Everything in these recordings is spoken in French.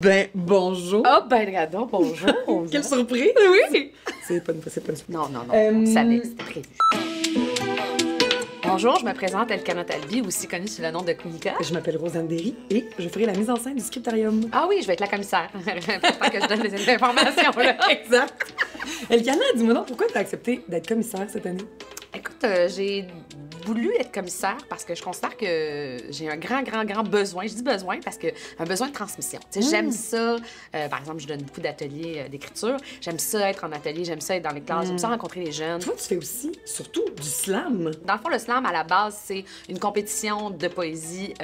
Ben, bonjour. Oh, ben, regardons, bonjour. Quelle surprise! Oui! C'est pas une surprise. Non, on savait, c'était prévu. Bonjour, je me présente Elkana Talbi, aussi connue sous le nom de Kunika. Je m'appelle Rosanne Derry et je ferai la mise en scène du scriptarium. Ah oui, je vais être la commissaire. Important que je donne les informations, là. Exact. Elkana, dis-moi donc, pourquoi tu as accepté d'être commissaire cette année? Écoute, j'ai voulu être commissaire parce que je considère que j'ai un grand besoin. Je dis besoin parce que un besoin de transmission. Tu sais, j'aime ça. Par exemple, je donne beaucoup d'ateliers d'écriture. J'aime ça être en atelier, j'aime ça être dans les classes, j'aime ça rencontrer les jeunes. Toi, tu fais aussi, surtout, du slam. Dans le fond, le slam, à la base, c'est une compétition de poésie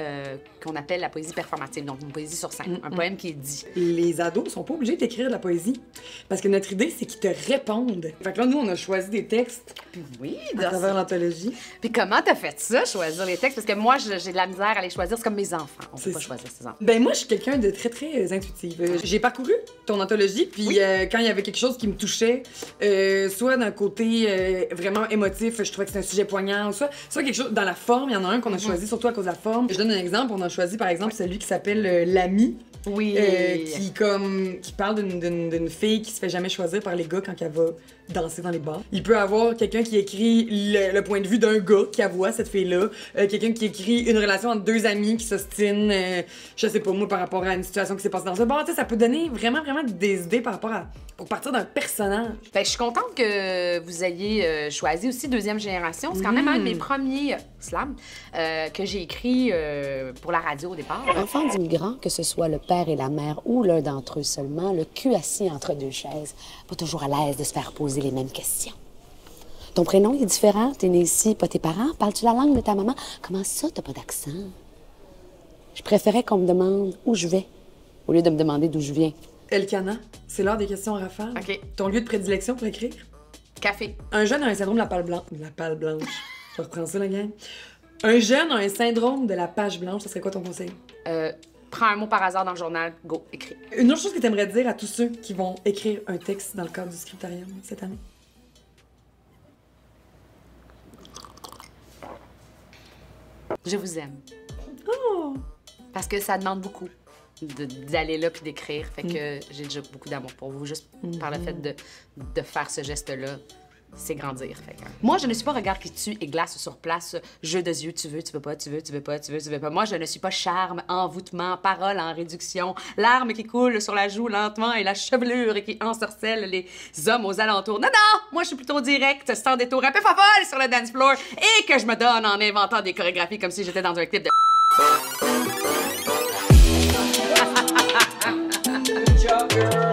qu'on appelle la poésie performative, donc une poésie sur scène, un poème qui est dit. Les ados sont pas obligés d'écrire de la poésie parce que notre idée, c'est qu'ils te répondent. Fait que là, nous, on a choisi des textes Oui, à travers l'anthologie. Puis comment t'as fait ça, choisir les textes? Parce que moi, j'ai de la misère à les choisir. C'est comme mes enfants. On peut pas choisir ses enfants. Ben moi, je suis quelqu'un de très intuitive. J'ai parcouru ton anthologie, puis quand il y avait quelque chose qui me touchait, soit d'un côté vraiment émotif, je trouvais que c'était un sujet poignant, ou soit quelque chose dans la forme, il y en a un qu'on a choisi surtout à cause de la forme. Je donne un exemple, on a choisi par exemple celui qui s'appelle L'ami. Oui. Qui parle d'une fille qui se fait jamais choisir par les gars quand elle va danser dans les bars. Il peut avoir quelqu'un qui écrit le point de vue d'un gars qui avoue cette fille-là, quelqu'un qui écrit une relation entre deux amis qui s'ostinent, je sais pas moi, par rapport à une situation qui s'est passée dans un bar. Tu sais, ça peut donner vraiment des idées par rapport à... pour partir d'un personnage. Ben, je suis contente que vous ayez choisi aussi Deuxième Génération. C'est quand même un de mes premiers slams que j'ai écrit pour la radio au départ. Enfant d'immigrants, que ce soit le père et la mère ou l'un d'entre eux seulement, le cul assis entre deux chaises, pas toujours à l'aise de se faire poser les mêmes questions. Ton prénom est différent, t'es né ici, pas tes parents. Parles-tu la langue de ta maman? Comment ça, t'as pas d'accent? Je préférais qu'on me demande où je vais, au lieu de me demander d'où je viens. Elkana, c'est l'heure des questions rafales. OK. Ton lieu de prédilection pour écrire? Café. Un jeune a un syndrome de la page blanche. La page blanche. Je reprends ça, la gang. Un jeune a un syndrome de la page blanche. Ça serait quoi ton conseil? Prends un mot par hasard dans le journal, go, écris. Une autre chose que tu aimerais dire à tous ceux qui vont écrire un texte dans le cadre du scriptarium cette année? Je vous aime. Oh! Parce que ça demande beaucoup d'aller là puis d'écrire. Fait que j'ai déjà beaucoup d'amour pour vous. Juste par le fait de faire ce geste-là, c'est grandir. Fait que... Moi, je ne suis pas regard qui tue et glace sur place. Jeu de yeux, tu veux pas, tu veux pas. Moi, je ne suis pas charme, envoûtement, parole en réduction, larmes qui coulent sur la joue lentement et la chevelure qui ensorcelle les hommes aux alentours. Non, moi, je suis plutôt direct, sans détour, un peu folle sur le dance floor et que je me donne en inventant des chorégraphies comme si j'étais dans un clip de... Good job, girl.